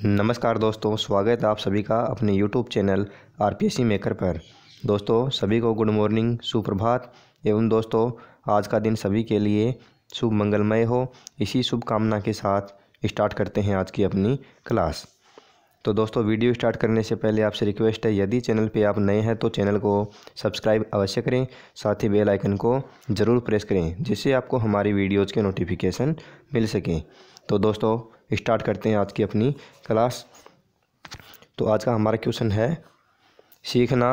नमस्कार दोस्तों, स्वागत है आप सभी का अपने YouTube चैनल आरपीएससी मेकर पर। दोस्तों सभी को गुड मॉर्निंग, सुप्रभात। एवं दोस्तों आज का दिन सभी के लिए शुभ मंगलमय हो, इसी शुभ कामना के साथ स्टार्ट करते हैं आज की अपनी क्लास। तो दोस्तों वीडियो स्टार्ट करने से पहले आपसे रिक्वेस्ट है, यदि चैनल पे आप नए हैं तो चैनल को सब्सक्राइब अवश्य करें, साथ ही बेल आइकन को ज़रूर प्रेस करें जिससे आपको हमारी वीडियोज़ के नोटिफिकेशन मिल सकें। तो दोस्तों स्टार्ट करते हैं आज की अपनी क्लास। तो आज का हमारा क्वेश्चन है, सीखना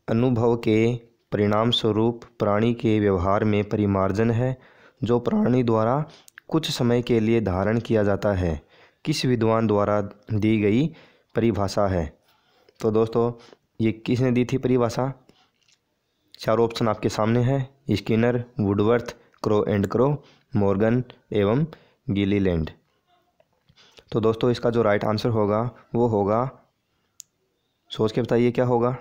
अनुभव के परिणाम स्वरूप प्राणी के व्यवहार में परिमार्जन है जो प्राणी द्वारा कुछ समय के लिए धारण किया जाता है, किस विद्वान द्वारा दी गई परिभाषा है। तो दोस्तों ये किसने दी थी परिभाषा? चारों ऑप्शन आपके सामने है, Skinner, Woodworth, crow and crow, Morgan एवं गिलीलैंड। तो दोस्तों इसका जो राइट आंसर होगा वो होगा, सोच के बताइए क्या होगा।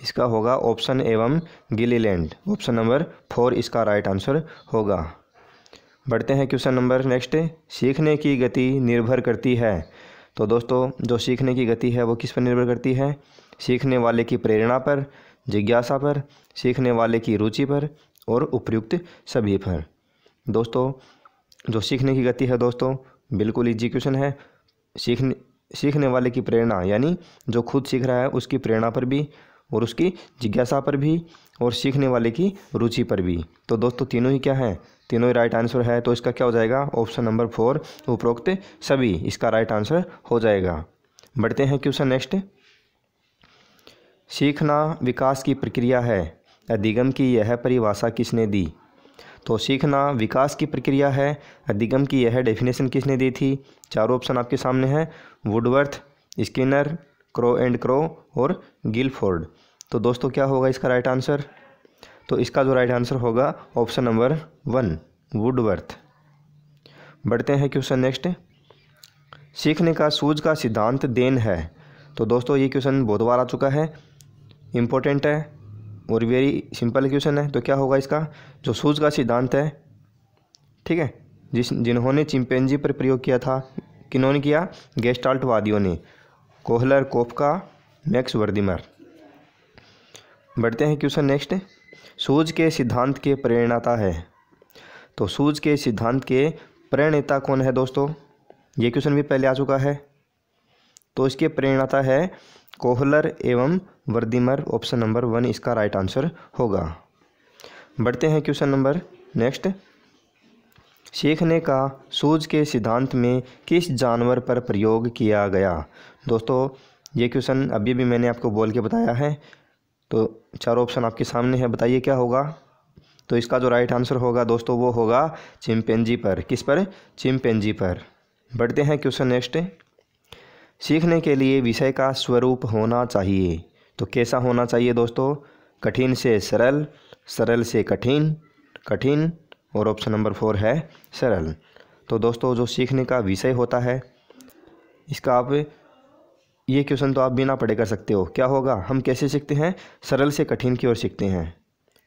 इसका होगा ऑप्शन एवं गिलीलैंड, ऑप्शन नंबर 4 इसका राइट आंसर होगा। बढ़ते हैं क्वेश्चन नंबर नेक्स्ट। सीखने की गति निर्भर करती है। तो दोस्तों जो सीखने की गति है वो किस पर निर्भर करती है? सीखने वाले की प्रेरणा पर, जिज्ञासा पर, सीखने वाले की रुचि पर और उपयुक्त सभी पर। दोस्तों जो सीखने की गति है दोस्तों बिल्कुल इजी क्वेश्चन है। सीखने वाले की प्रेरणा यानी जो खुद सीख रहा है उसकी प्रेरणा पर भी, और उसकी जिज्ञासा पर भी, और सीखने वाले की रुचि पर भी। तो दोस्तों तीनों ही क्या है? तीनों ही राइट आंसर है। तो इसका क्या हो जाएगा? ऑप्शन नंबर 4 उपरोक्त सभी इसका राइट आंसर हो जाएगा। बढ़ते हैं क्वेश्चन नेक्स्ट। सीखना विकास की प्रक्रिया है, अधिगम की यह परिभाषा किसने दी? तो सीखना विकास की प्रक्रिया है, अधिगम की यह डेफिनेशन किसने दी थी? चारों ऑप्शन आपके सामने हैं, Woodworth, Skinner, crow and crow और गिलफोर्ड। तो दोस्तों क्या होगा इसका राइट आंसर? तो इसका जो राइट आंसर होगा ऑप्शन नंबर 1 वुडवर्थ। बढ़ते हैं क्वेश्चन नेक्स्ट। सीखने का सूझ का सिद्धांत देन है। तो दोस्तों ये क्वेश्चन बहुत बार आ चुका है, इम्पोर्टेंट है और वेरी सिंपल क्वेश्चन है। तो क्या होगा इसका? जो सूझ का सिद्धांत है, ठीक है, जिन्होंने चिंपैंजी पर प्रयोग किया था, किन्होंने किया? गेस्टाल्टवादियों ने, कोहलर, कोफका, मैक्स वर्दिमर। बढ़ते हैं क्वेश्चन नेक्स्ट। सूझ के सिद्धांत के प्रणेता है। तो सूझ के सिद्धांत के प्रणेता कौन है दोस्तों? ये क्वेश्चन भी पहले आ चुका है। तो इसके प्रणेता है कोहलर एवं वर्दिमर, ऑप्शन नंबर 1 इसका राइट आंसर होगा। बढ़ते हैं क्वेश्चन नंबर नेक्स्ट। सीखने का सूझ के सिद्धांत में किस जानवर पर प्रयोग किया गया? दोस्तों ये क्वेश्चन अभी भी मैंने आपको बोल के बताया है। तो चारों ऑप्शन आपके सामने है, बताइए क्या होगा। तो इसका जो राइट आंसर होगा दोस्तों वो होगा चिंपैंजी पर। किस पर? चिंपैंजी पर। बढ़ते हैं क्वेश्चन नेक्स्ट। सीखने के लिए विषय का स्वरूप होना चाहिए। तो कैसा होना चाहिए दोस्तों? कठिन से सरल, सरल से कठिन, कठिन और ऑप्शन नंबर 4 है सरल। तो दोस्तों जो सीखने का विषय होता है इसका आप ये क्वेश्चन तो आप बिना पढ़े कर सकते हो। क्या होगा? हम कैसे सीखते हैं? सरल से कठिन की ओर सीखते हैं,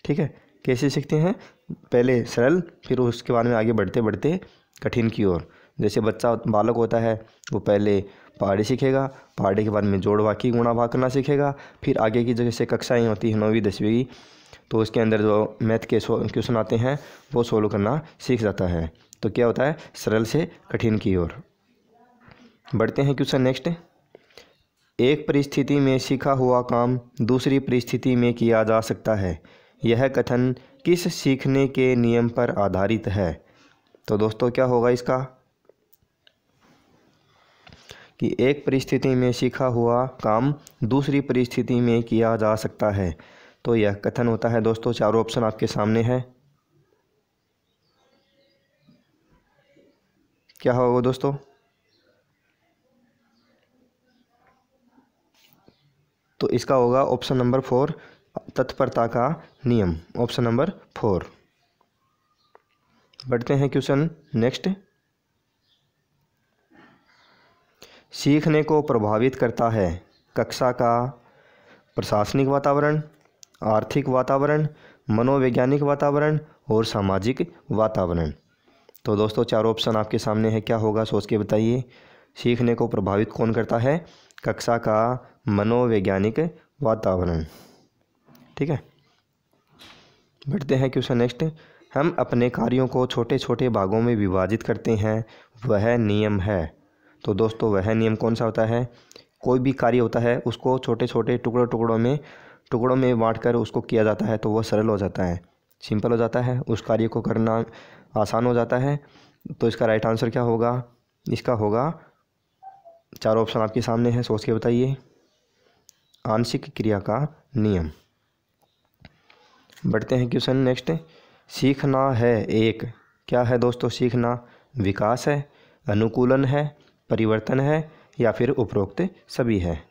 ठीक है। कैसे सीखते हैं? पहले सरल, फिर उसके बाद में आगे बढ़ते बढ़ते कठिन की ओर। जैसे बच्चा बालक होता है वो पहले पहाड़ी सीखेगा, पहाड़ी के बाद में जोड़ वाकी गुणा भाग करना सीखेगा, फिर आगे की जैसे कक्षाएं होती हैं 9वीं 10वीं, तो उसके अंदर जो मैथ के क्वेश्चन आते हैं वो सोल्व करना सीख जाता है। तो क्या होता है? सरल से कठिन की ओर। बढ़ते हैं क्वेश्चन नेक्स्ट। एक परिस्थिति में सीखा हुआ काम दूसरी परिस्थिति में किया जा सकता है, यह कथन किस सीखने के नियम पर आधारित है? तो दोस्तों क्या होगा इसका? कि एक परिस्थिति में सीखा हुआ काम दूसरी परिस्थिति में किया जा सकता है। तो यह कथन होता है दोस्तों, चारों ऑप्शन आपके सामने है, क्या होगा दोस्तों? तो इसका होगा ऑप्शन नंबर 4 तत्परता का नियम, ऑप्शन नंबर 4। बढ़ते हैं क्वेश्चन नेक्स्ट। सीखने को प्रभावित करता है कक्षा का प्रशासनिक वातावरण, आर्थिक वातावरण, मनोवैज्ञानिक वातावरण और सामाजिक वातावरण। तो दोस्तों चारों ऑप्शन आपके सामने है, क्या होगा सोच के बताइए। सीखने को प्रभावित कौन करता है? कक्षा का मनोवैज्ञानिक वातावरण। ठीक है, बढ़ते हैं क्वेश्चन नेक्स्ट। हम अपने कार्यों को छोटे छोटे भागों में विभाजित करते हैं, वह नियम है। तो दोस्तों वह नियम कौन सा होता है? कोई भी कार्य होता है उसको छोटे छोटे टुकड़ों में बांटकर उसको किया जाता है तो वह सरल हो जाता है, सिंपल हो जाता है, उस कार्य को करना आसान हो जाता है। तो इसका राइट आंसर क्या होगा? इसका होगा, चार ऑप्शन आपके सामने है, सोच के बताइए। आंशिक क्रिया का नियम। बढ़ते हैं क्वेश्चन नेक्स्ट। सीखना है एक, क्या है दोस्तों? सीखना विकास है, अनुकूलन है, परिवर्तन है या फिर उपरोक्त सभी है?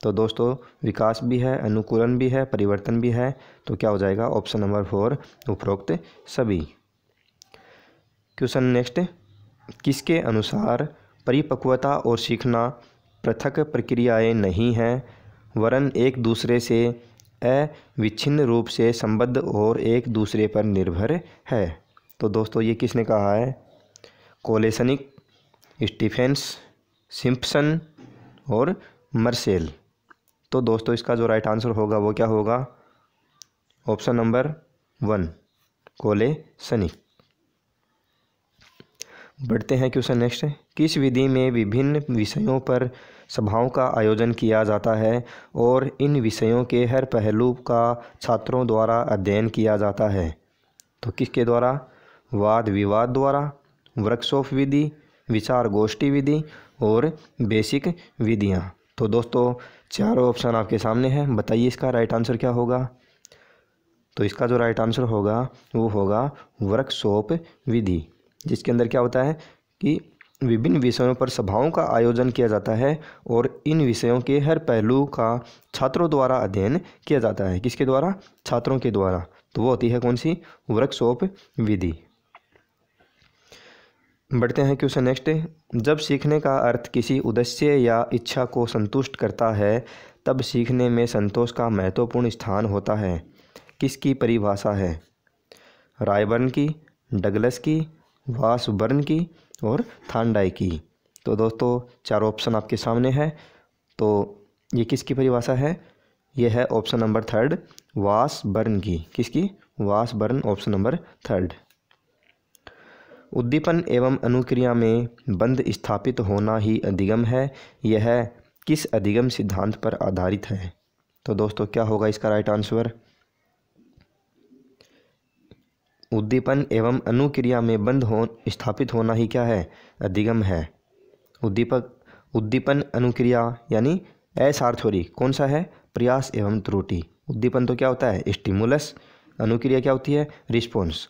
तो दोस्तों विकास भी है, अनुकूलन भी है, परिवर्तन भी है, तो क्या हो जाएगा? ऑप्शन नंबर 4 उपरोक्त सभी। Question next. किसके अनुसार परिपक्वता और सीखना पृथक प्रक्रियाएं नहीं हैं, वरन एक दूसरे से अविच्छिन्न रूप से संबद्ध और एक दूसरे पर निर्भर है? तो दोस्तों ये किसने कहा है? कोलेसनिक, स्टीफेंस, सिम्पसन और मर्सेल। तो दोस्तों इसका जो राइट आंसर होगा वो क्या होगा? Option number 1 कोलेसनिक। बढ़ते हैं क्वेश्चन नेक्स्ट। किस विधि में विभिन्न विषयों पर सभाओं का आयोजन किया जाता है और इन विषयों के हर पहलू का छात्रों द्वारा अध्ययन किया जाता है? तो किसके द्वारा? वाद विवाद द्वारा, वर्कशॉप विधि, विचार गोष्ठी विधि और बेसिक विधियाँ। तो दोस्तों चारों ऑप्शन आपके सामने हैं, बताइए इसका राइट आंसर क्या होगा? तो इसका जो राइट आंसर होगा वो होगा वर्कशॉप विधि, जिसके अंदर क्या होता है कि विभिन्न विषयों पर सभाओं का आयोजन किया जाता है और इन विषयों के हर पहलू का छात्रों द्वारा अध्ययन किया जाता है। किसके द्वारा? छात्रों के द्वारा। तो वो होती है कौन सी? वर्कशॉप विधि। बढ़ते हैं क्वेश्चन नेक्स्ट। जब सीखने का अर्थ किसी उद्देश्य या इच्छा को संतुष्ट करता है तब सीखने में संतोष का महत्वपूर्ण स्थान होता है, किसकी परिभाषा है? रायबर्न की, डगलस की, वासबर्न की और थांडाई की। तो दोस्तों चार ऑप्शन आपके सामने है, तो ये किसकी परिभाषा है? ये है ऑप्शन नंबर 3 वासबर्न की। किसकी? Washburn, option number 3। उद्दीपन एवं अनुक्रिया में बंध स्थापित होना ही अधिगम है, यह किस अधिगम सिद्धांत पर आधारित है? तो दोस्तों क्या होगा इसका राइट आंसर? उद्दीपन एवं अनुक्रिया में बंध स्थापित होना ही क्या है? अधिगम है। उद्दीपन अनुक्रिया यानी एसआर थ्योरी कौन सा है? प्रयास एवं त्रुटि। उद्दीपन तो क्या होता है? स्टिमुलस। अनुक्रिया क्या होती है? रिस्पॉन्स।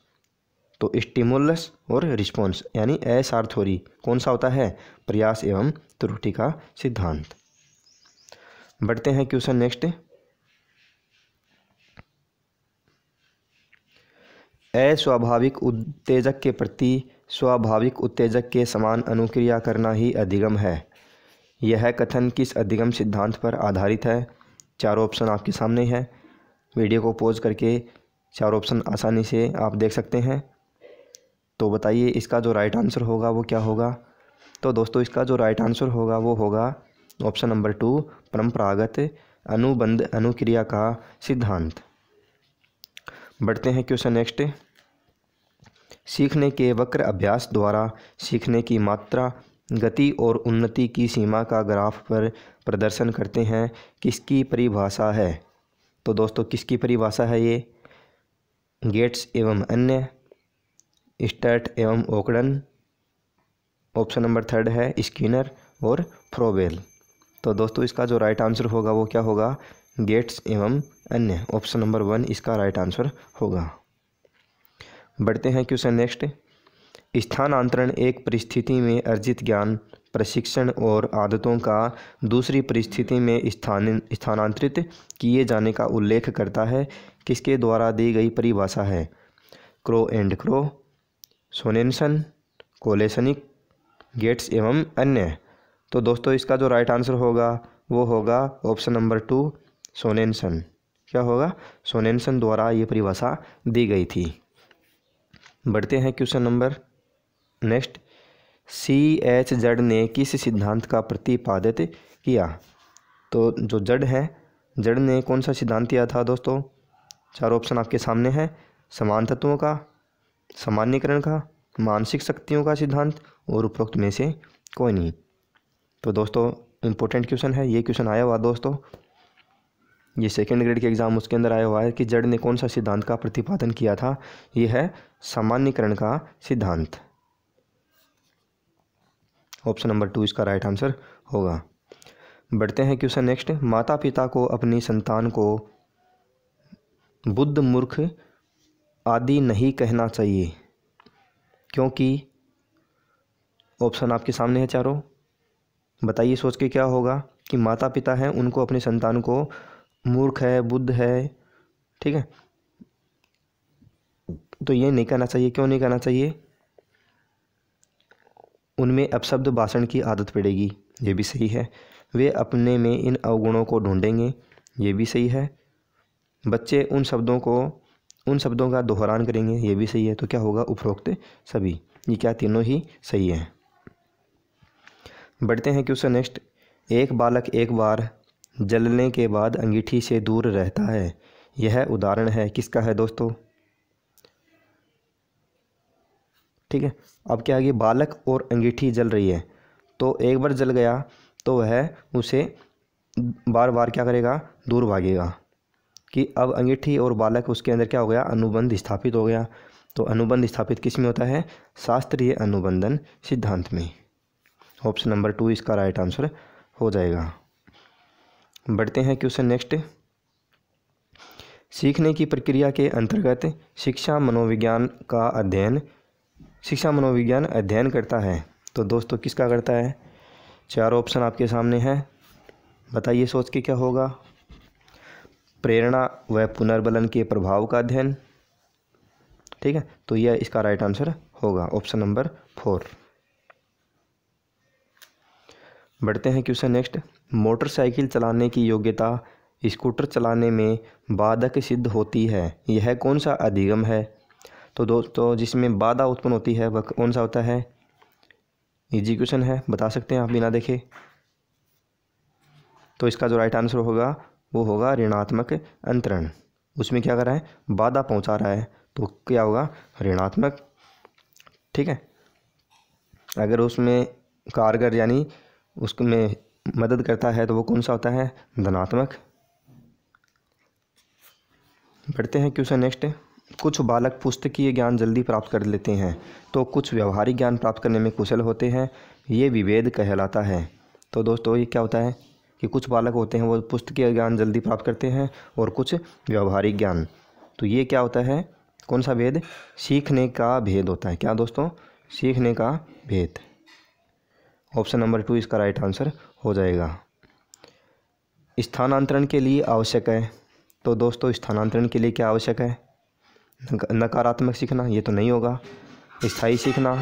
तो स्टिमुलस और रिस्पॉन्स यानी एसआर थ्योरी कौन सा होता है? प्रयास एवं त्रुटि का सिद्धांत। बढ़ते हैं क्वेश्चन नेक्स्ट। अस्वाभाविक उत्तेजक के प्रति स्वाभाविक उत्तेजक के समान अनुक्रिया करना ही अधिगम है, यह कथन किस अधिगम सिद्धांत पर आधारित है? चारों ऑप्शन आपके सामने है, वीडियो को पॉज करके चार ऑप्शन आसानी से आप देख सकते हैं। तो बताइए इसका जो राइट आंसर होगा वो क्या होगा? तो दोस्तों इसका जो राइट आंसर होगा वो होगा ऑप्शन नंबर 2 परंपरागत अनुबंध अनुक्रिया का सिद्धांत। बढ़ते हैं क्वेश्चन नेक्स्ट। सीखने के वक्र अभ्यास द्वारा सीखने की मात्रा, गति और उन्नति की सीमा का ग्राफ पर प्रदर्शन करते हैं, किसकी परिभाषा है? तो दोस्तों किसकी परिभाषा है ये? गेट्स एवं अन्य, स्टर्ट एवं ओकडन, ऑप्शन नंबर 3 है स्किनर और फ्रोबेल। तो दोस्तों इसका जो राइट आंसर होगा वो क्या होगा? गेट्स एवं अन्य, ऑप्शन नंबर 1 इसका राइट आंसर होगा। बढ़ते हैं क्वेश्चन नेक्स्ट। स्थानांतरण एक परिस्थिति में अर्जित ज्ञान, प्रशिक्षण और आदतों का दूसरी परिस्थिति में स्थानांतरित किए जाने का उल्लेख करता है, किसके द्वारा दी गई परिभाषा है? क्रो एंड क्रो, सोनेनसन, कोलेसनिक, गेट्स एवं अन्य। तो दोस्तों इसका जो राइट आंसर होगा वो होगा ऑप्शन नंबर 2 सोनेनसन। क्या होगा? सोनेनसन द्वारा ये परिभाषा दी गई थी। बढ़ते हैं क्वेश्चन नंबर नेक्स्ट। CH जड़ ने किस सिद्धांत का प्रतिपादित किया? तो जो जड़ है, जड़ ने कौन सा सिद्धांत दिया था दोस्तों? चार ऑप्शन आपके सामने हैं। समान तत्वों का, सामान्यीकरण का, मानसिक शक्तियों का सिद्धांत और उपरोक्त में से कोई नहीं। तो दोस्तों इम्पोर्टेंट क्वेश्चन है, ये क्वेश्चन आया हुआ दोस्तों, ये सेकेंड ग्रेड के एग्ज़ाम उसके अंदर आया हुआ है कि जड़ ने कौन सा सिद्धांत का प्रतिपादन किया था? ये है सामान्यीकरण का सिद्धांत। ऑप्शन नंबर 2 इसका राइट आंसर होगा। बढ़ते हैं क्वेश्चन नेक्स्ट। माता पिता को अपनी संतान को बुद्ध, मूर्ख आदि नहीं कहना चाहिए, क्योंकि ऑप्शन आपके सामने है चारों। बताइए सोच के क्या होगा कि माता पिता हैं, उनको अपने संतान को मूर्ख है, बुद्ध है, ठीक है, तो ये नहीं कहना चाहिए। क्यों नहीं कहना चाहिए? उनमें अपशब्द भाषण की आदत पड़ेगी, ये भी सही है। वे अपने में इन अवगुणों को ढूंढेंगे, ये भी सही है। बच्चे उन शब्दों का दोहरान करेंगे, ये भी सही है। तो क्या होगा? उपरोक्त सभी। ये क्या तीनों ही सही है। बढ़ते हैं क्वेश्चन नेक्स्ट। एक बालक एक बार जलने के बाद अंगीठी से दूर रहता है, यह उदाहरण है किसका है दोस्तों? ठीक है, अब क्या है, बालक और अंगीठी जल रही है, तो एक बार जल गया तो वह उसे बार बार क्या करेगा? दूर भागेगा। कि अब अंगीठी और बालक, उसके अंदर क्या हो गया? अनुबंध स्थापित हो गया। तो अनुबंध स्थापित किस में होता है? शास्त्रीय अनुबंधन सिद्धांत में। ऑप्शन नंबर 2 इसका राइट आंसर हो जाएगा। बढ़ते हैं क्वेश्चन नेक्स्ट। सीखने की प्रक्रिया के अंतर्गत शिक्षा मनोविज्ञान अध्ययन करता है, तो दोस्तों किसका करता है? चार ऑप्शन आपके सामने हैं, बताइए सोच के क्या होगा? प्रेरणा व पुनर्बलन के प्रभाव का अध्ययन, ठीक है, तो यह इसका राइट आंसर होगा, ऑप्शन नंबर 4। बढ़ते हैं क्वेश्चन नेक्स्ट। मोटरसाइकिल चलाने की योग्यता स्कूटर चलाने में बाधक सिद्ध होती है, यह कौन सा अधिगम है? तो दोस्तों जिसमें बाधा उत्पन्न होती है वह कौन सा होता है? इजी क्वेश्चन है, बता सकते हैं आप बिना देखे। तो इसका जो राइट आंसर होगा वो होगा ऋणात्मक अंतरण। उसमें क्या कर रहा है? बाधा पहुंचा रहा है, तो क्या होगा? ऋणात्मक, ठीक है। अगर उसमें कारगर यानी उसमें मदद करता है तो वो कौन सा होता है? धनात्मक। बढ़ते हैं क्वेश्चन नेक्स्ट। कुछ बालक पुस्तकीय ज्ञान जल्दी प्राप्त कर लेते हैं, तो कुछ व्यवहारिक ज्ञान प्राप्त करने में कुशल होते हैं, ये विभेद कहलाता है। तो दोस्तों ये क्या होता है कि कुछ बालक होते हैं वो पुस्तकीय ज्ञान जल्दी प्राप्त करते हैं और कुछ व्यवहारिक ज्ञान, तो ये क्या होता है? कौन सा भेद? सीखने का भेद होता है। क्या दोस्तों? सीखने का भेद। ऑप्शन नंबर 2 इसका राइट आंसर हो जाएगा। स्थानांतरण के लिए आवश्यक है, तो दोस्तों स्थानांतरण के लिए क्या आवश्यक है? नकारात्मक सीखना, ये तो नहीं होगा। स्थायी सीखना,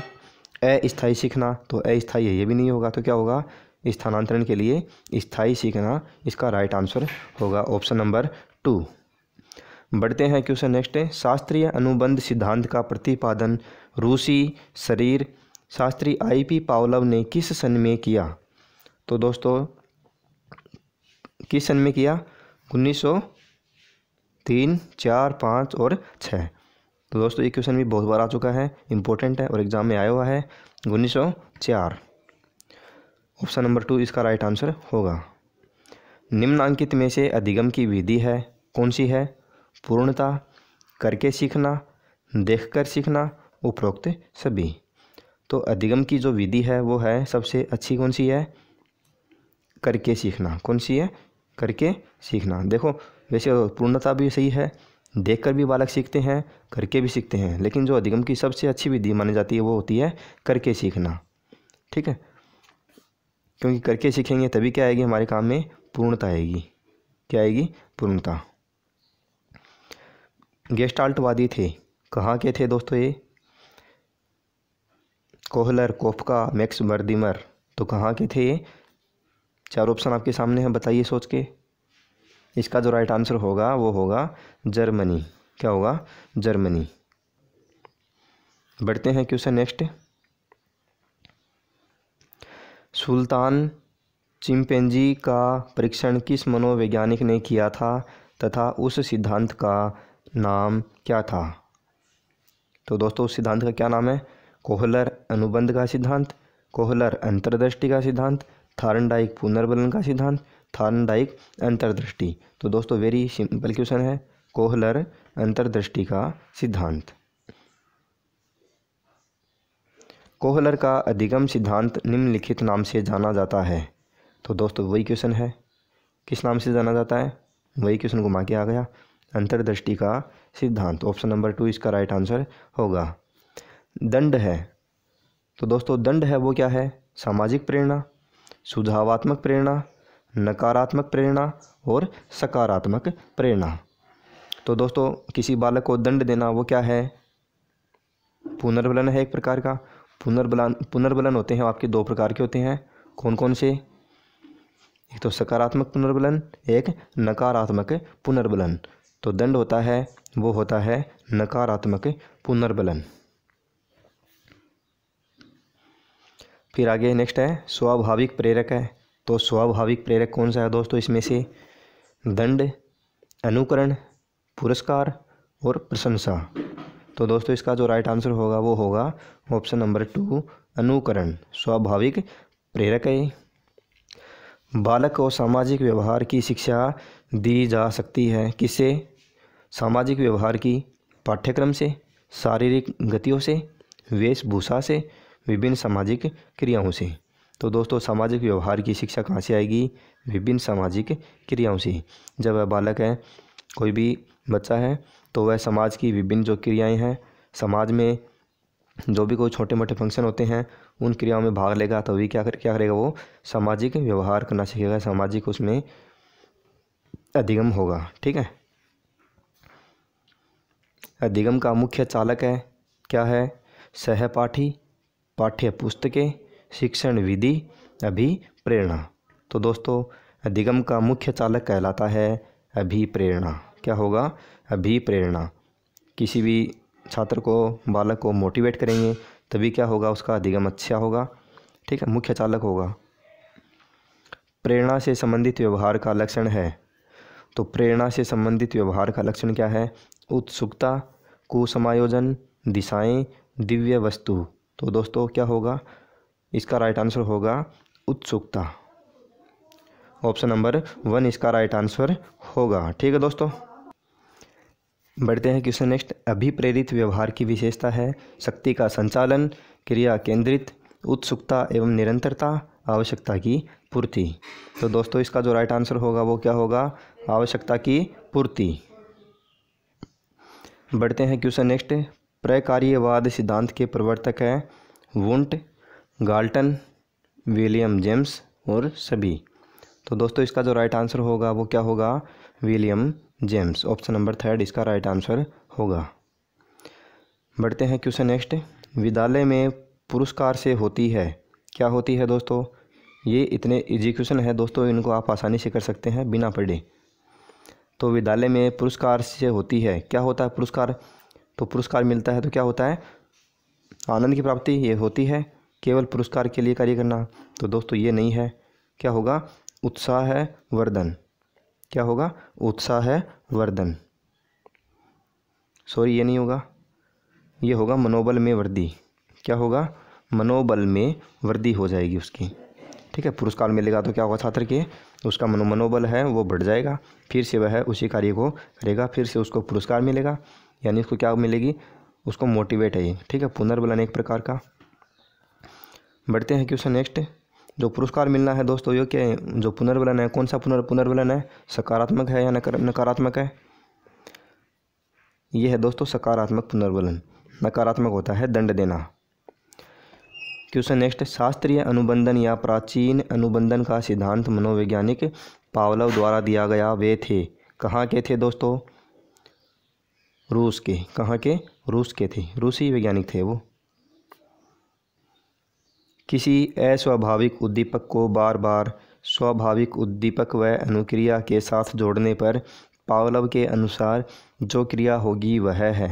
अस्थायी सीखना, तो अस्थायी है, ये भी नहीं होगा। तो क्या होगा? स्थानांतरण के लिए स्थायी सीखना इसका राइट आंसर होगा, ऑप्शन नंबर 2। बढ़ते हैं क्वेश्चन नेक्स्ट। शास्त्रीय अनुबंध सिद्धांत का प्रतिपादन रूसी शरीर शास्त्री IP पावलोव ने किस सन में किया? तो दोस्तों किस सन में किया? 1903, 4, 5 और 6। तो दोस्तों ये क्वेश्चन भी बहुत बार आ चुका है, इंपॉर्टेंट है और एग्जाम में आया हुआ है। 1904, ऑप्शन नंबर 2 इसका राइट आंसर होगा। निम्नांकित में से अधिगम की विधि है, कौन सी है? पूर्णता, करके सीखना, देखकर सीखना, उपरोक्त सभी। तो अधिगम की जो विधि है वो है सबसे अच्छी कौन सी है? करके सीखना। कौन सी है? करके सीखना। देखो वैसे पूर्णता भी सही है, देखकर भी बालक सीखते हैं, करके भी सीखते हैं, लेकिन जो अधिगम की सबसे अच्छी विधि मानी जाती है वो होती है करके सीखना, ठीक है। क्योंकि करके सीखेंगे तभी क्या आएगी हमारे काम में? पूर्णता आएगी। क्या आएगी? पूर्णता। गेस्टाल्टवादी थे, कहाँ के थे दोस्तों ये? कोहलर, कोफका, मैक्स वर्दिमर, तो कहाँ के थे ये? चार ऑप्शन आपके सामने हैं, बताइए सोच के। इसका जो राइट आंसर होगा वो होगा जर्मनी। क्या होगा? जर्मनी। बढ़ते हैं क्वेश्चन नेक्स्ट। सुल्तान चिंपैंजी का परीक्षण किस मनोवैज्ञानिक ने किया था तथा उस सिद्धांत का नाम क्या था? तो दोस्तों उस सिद्धांत का क्या नाम है? कोहलर अनुबंध का सिद्धांत, कोहलर अंतर्दृष्टि का सिद्धांत, थार्नडाइक पुनर्बलन का सिद्धांत, थार्नडाइक अंतर्दृष्टि। तो दोस्तों वेरी सिंपल क्वेश्चन है, कोहलर अंतर्दृष्टि का सिद्धांत। कोहलर का अधिगम सिद्धांत निम्नलिखित नाम से जाना जाता है। तो दोस्तों वही क्वेश्चन है, किस नाम से जाना जाता है? वही क्वेश्चन घुमा के आ गया, अंतर्दृष्टि का सिद्धांत। ऑप्शन नंबर 2 इसका राइट आंसर होगा। दंड है, तो दोस्तों दंड है वो क्या है? सामाजिक प्रेरणा, सुझावात्मक प्रेरणा, नकारात्मक प्रेरणा और सकारात्मक प्रेरणा। तो दोस्तों किसी बालक को दंड देना वो क्या है? पुनर्बलन है एक प्रकार का। पुनर्बलन होते हैं आपके 2 प्रकार के होते हैं, कौन कौन से? एक तो सकारात्मक पुनर्बलन, एक नकारात्मक पुनर्बलन। तो दंड होता है वो होता है नकारात्मक पुनर्बलन। फिर आगे नेक्स्ट है स्वाभाविक प्रेरक है। तो स्वाभाविक प्रेरक कौन सा है दोस्तों? इसमें से दंड, अनुकरण, पुरस्कार और प्रशंसा। तो दोस्तों इसका जो राइट आंसर होगा वो होगा ऑप्शन नंबर 2 अनुकरण। स्वाभाविक प्रेरक है। बालक को सामाजिक व्यवहार की शिक्षा दी जा सकती है किससे? सामाजिक व्यवहार की पाठ्यक्रम से, शारीरिक गतियों से, वेशभूषा से, विभिन्न सामाजिक क्रियाओं से। तो दोस्तों सामाजिक व्यवहार की शिक्षा कहाँ से आएगी? विभिन्न सामाजिक क्रियाओं से। जब वह बालक है, कोई भी बच्चा है, तो वह समाज की विभिन्न जो क्रियाएं हैं, समाज में जो भी कोई छोटे मोटे फंक्शन होते हैं उन क्रियाओं में भाग लेगा, तभी क्या करेगा? वो सामाजिक व्यवहार करना सीखेगा, सामाजिक उसमें अधिगम होगा। ठीक है। अधिगम का मुख्य चालक है क्या है? सहपाठी, पाठ्य पुस्तकें, शिक्षण विधि, अभिप्रेरणा। तो दोस्तों अधिगम का मुख्य चालक कहलाता है अभिप्रेरणा। क्या होगा? अभिप्रेरणा। किसी भी छात्र को, बालक को मोटिवेट करेंगे तभी क्या होगा? उसका अधिगम अच्छा होगा। ठीक है, मुख्य चालक होगा। प्रेरणा से संबंधित व्यवहार का लक्षण है। तो प्रेरणा से संबंधित व्यवहार का लक्षण क्या है? उत्सुकता, कुसमायोजन, दिशाएं, दिव्य वस्तु। तो दोस्तों क्या होगा? इसका राइट आंसर होगा उत्सुकता। ऑप्शन नंबर 1 इसका राइट आंसर होगा। ठीक है दोस्तों, बढ़ते हैं क्वेश्चन नेक्स्ट। अभिप्रेरित व्यवहार की विशेषता है शक्ति का संचालन, क्रिया केंद्रित, उत्सुकता एवं निरंतरता, आवश्यकता की पूर्ति। तो दोस्तों इसका जो राइट आंसर होगा वो क्या होगा? आवश्यकता की पूर्ति। बढ़ते हैं क्वेश्चन नेक्स्ट। प्रकार्यवाद सिद्धांत के प्रवर्तक हैं वुंट, गाल्टन, विलियम जेम्स और सभी। तो दोस्तों इसका जो राइट आंसर होगा वो क्या होगा? William James. ऑप्शन नंबर 3 इसका राइट आंसर होगा। बढ़ते हैं क्वेश्चन नेक्स्ट। विद्यालय में पुरस्कार से होती है, क्या होती है दोस्तों? ये इतने इजी क्वेश्चन है दोस्तों, इनको आप आसानी से कर सकते हैं बिना पढ़े। तो विद्यालय में पुरस्कार से होती है, क्या होता है पुरस्कार? तो पुरस्कार मिलता है तो क्या होता है? आनंद की प्राप्ति ये होती है। केवल पुरस्कार के लिए कार्य करना, तो दोस्तों ये नहीं है। क्या होगा? उत्साह है वर्धन। क्या होगा? उत्साह है वर्धन। सॉरी ये नहीं होगा, ये होगा मनोबल में वृद्धि। क्या होगा? मनोबल में वृद्धि हो जाएगी उसकी। ठीक है, पुरस्कार मिलेगा तो क्या होगा? छात्र के उसका मनोबल है वो बढ़ जाएगा, फिर से वह उसी कार्य को करेगा, फिर से उसको पुरस्कार मिलेगा, यानी उसको क्या मिलेगी? उसको मोटिवेट है ये। ठीक है, पुनर्बलन एक प्रकार का। बढ़ते हैं क्वेश्चन नेक्स्ट। जो पुरस्कार मिलना है दोस्तों ये क्या है? जो पुनर्बलन है, कौन सा पुनर्बलन है? सकारात्मक है या नकारात्मक है? ये है दोस्तों सकारात्मक पुनर्बलन। नकारात्मक होता है दंड देना। Question next. शास्त्रीय अनुबंधन या प्राचीन अनुबंधन का सिद्धांत मनोवैज्ञानिक पावलोव द्वारा दिया गया वे थे। कहाँ के थे दोस्तों? रूस के। कहाँ के? रूस के थे, रूसी वैज्ञानिक थे वो। किसी अस्वाभाविक उद्दीपक को बार बार स्वाभाविक उद्दीपक व अनुक्रिया के साथ जोड़ने पर पावलोव के अनुसार जो क्रिया होगी वह है।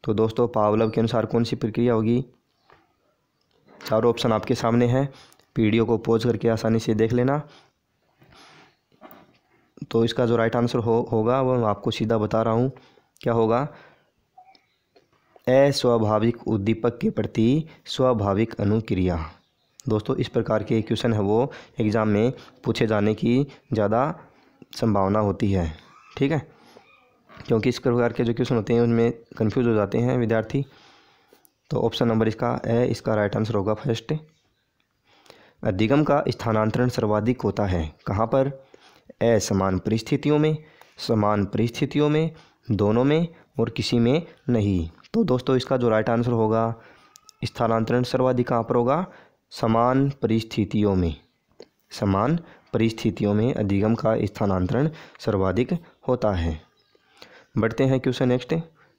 तो दोस्तों पावलोव के अनुसार कौन सी प्रक्रिया होगी? चारों ऑप्शन आपके सामने हैं। वीडियो को पॉज करके आसानी से देख लेना। तो इसका जो राइट आंसर होगा वो मैं आपको सीधा बता रहा हूँ, क्या होगा, अस्वाभाविक उद्दीपक के प्रति स्वाभाविक अनुक्रिया। दोस्तों इस प्रकार के क्वेश्चन है वो एग्ज़ाम में पूछे जाने की ज़्यादा संभावना होती है, ठीक है, क्योंकि इस प्रकार के जो क्वेश्चन होते हैं उनमें कंफ्यूज हो जाते हैं विद्यार्थी। तो ऑप्शन नंबर इसका इसका राइट आंसर होगा फर्स्ट। अधिगम का स्थानांतरण सर्वाधिक होता है कहाँ पर, असमान परिस्थितियों में, समान परिस्थितियों में, दोनों में और किसी में नहीं। तो दोस्तों इसका जो राइट आंसर होगा, स्थानांतरण सर्वाधिक कहाँ पर होगा, समान परिस्थितियों में। समान परिस्थितियों में अधिगम का स्थानांतरण सर्वाधिक होता है। बढ़ते हैं क्वेश्चन नेक्स्ट।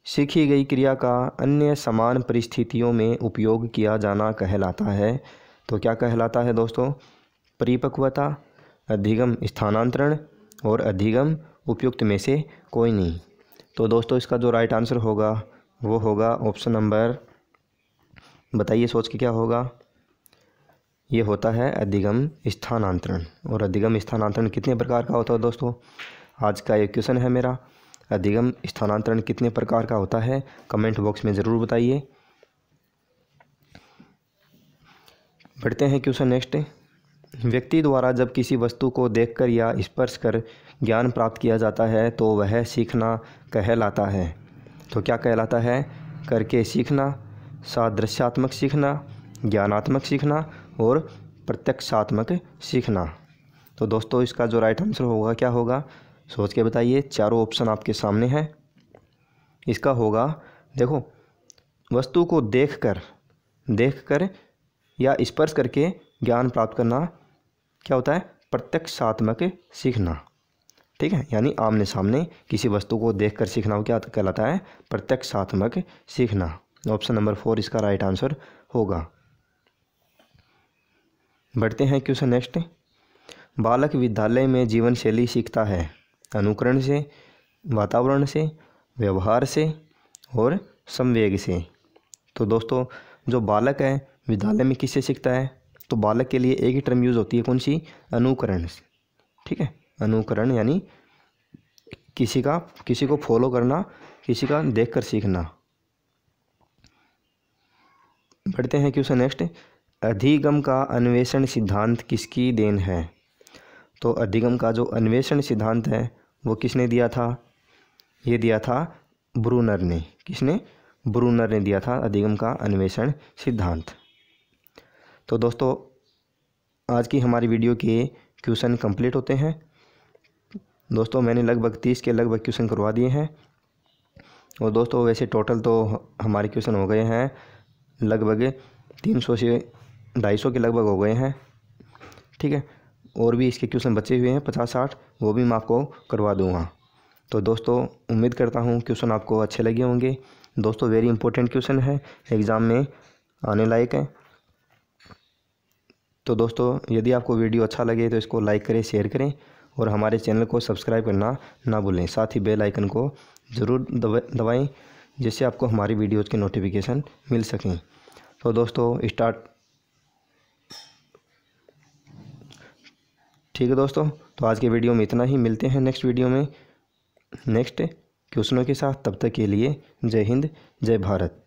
सीखी गई क्रिया का अन्य समान परिस्थितियों में उपयोग किया जाना कहलाता है। तो क्या कहलाता है दोस्तों, परिपक्वता, अधिगम स्थानांतरण और अधिगम उपयुक्त में से कोई नहीं। तो दोस्तों इसका जो राइट आंसर होगा वो होगा ऑप्शन नंबर, बताइए सोच के क्या होगा, ये होता है अधिगम स्थानांतरण। और अधिगम स्थानांतरण कितने प्रकार का होता है दोस्तों, आज का ये क्वेश्चन है मेरा, अधिगम स्थानांतरण कितने प्रकार का होता है, कमेंट बॉक्स में ज़रूर बताइए। बढ़ते हैं क्वेश्चन नेक्स्ट। व्यक्ति द्वारा जब किसी वस्तु को देखकर या स्पर्श कर ज्ञान प्राप्त किया जाता है तो वह सीखना कहलाता है। तो क्या कहलाता है, करके सीखना, सादृश्यात्मक सीखना, ज्ञानात्मक सीखना और प्रत्यक्षात्मक सीखना। तो दोस्तों इसका जो राइट आंसर होगा क्या होगा, सोच के बताइए, चारों ऑप्शन आपके सामने हैं। इसका होगा, देखो, वस्तु को देखकर या स्पर्श करके ज्ञान प्राप्त करना क्या होता है, प्रत्यक्षात्मक सीखना, ठीक है, यानी आमने सामने किसी वस्तु को देखकर सीखना वो क्या कहलाता है, प्रत्यक्षात्मक सीखना। ऑप्शन नंबर 4 इसका राइट आंसर होगा। बढ़ते हैं क्वेश्चन नेक्स्ट। बालक विद्यालय में जीवन शैली सीखता है अनुकरण से, वातावरण से, व्यवहार से और संवेग से। तो दोस्तों जो बालक है विद्यालय में किससे सीखता है, तो बालक के लिए एक ही टर्म यूज़ होती है, कौन सी, अनुकरण से, ठीक है, अनुकरण यानी किसी को फॉलो करना, किसी का देखकर सीखना। बढ़ते हैं क्वेश्चन नेक्स्ट। अधिगम का अन्वेषण सिद्धांत किसकी देन है। तो अधिगम का जो अन्वेषण सिद्धांत है वो किसने दिया था, ये दिया था ब्रूनर ने। किसने, ब्रूनर ने दिया था अधिगम का अन्वेषण सिद्धांत। तो दोस्तों आज की हमारी वीडियो के क्वेश्चन कंप्लीट होते हैं। दोस्तों मैंने लगभग 30 के लगभग क्वेश्चन करवा दिए हैं। और दोस्तों वैसे टोटल तो हमारे क्वेश्चन हो गए हैं लगभग 300 से 250 के लगभग हो गए हैं, ठीक है, और भी इसके क्वेश्चन बचे हुए हैं 50-60, वो भी मैं आपको करवा दूंगा। तो दोस्तों उम्मीद करता हूँ क्वेश्चन आपको अच्छे लगे होंगे। दोस्तों वेरी इंपॉर्टेंट क्वेश्चन है, एग्ज़ाम में आने लायक है। तो दोस्तों यदि आपको वीडियो अच्छा लगे तो इसको लाइक करें, शेयर करें और हमारे चैनल को सब्सक्राइब करना ना भूलें। साथ ही बेल आइकन को ज़रूर दबाएं जिससे आपको हमारी वीडियोज़ के नोटिफिकेशन मिल सकें। तो दोस्तों स्टार्ट, ठीक है दोस्तों, तो आज के वीडियो में इतना ही। मिलते हैं नेक्स्ट वीडियो में नेक्स्ट क्वेश्चनों के साथ। तब तक के लिए जय हिंद, जय भारत।